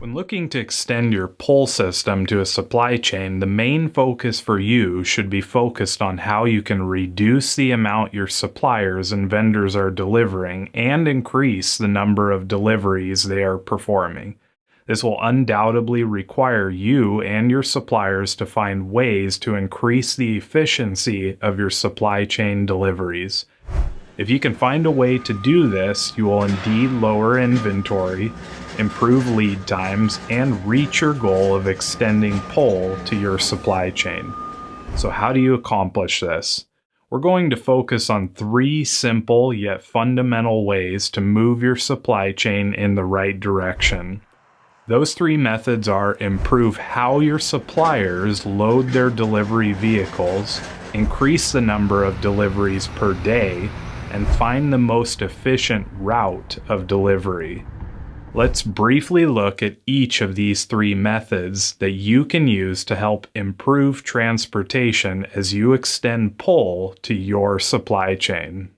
When looking to extend your pull system to a supply chain, the main focus for you should be focused on how you can reduce the amount your suppliers and vendors are delivering and increase the number of deliveries they are performing. This will undoubtedly require you and your suppliers to find ways to increase the efficiency of your supply chain deliveries. If you can find a way to do this, you will indeed lower inventory, improve lead times, and reach your goal of extending pull to your supply chain. So how do you accomplish this? We're going to focus on 3 simple yet fundamental ways to move your supply chain in the right direction. Those 3 methods are: improve how your suppliers load their delivery vehicles, increase the number of deliveries per day, and find the most efficient route of delivery. Let's briefly look at each of these 3 methods that you can use to help improve transportation as you extend pull to your supply chain.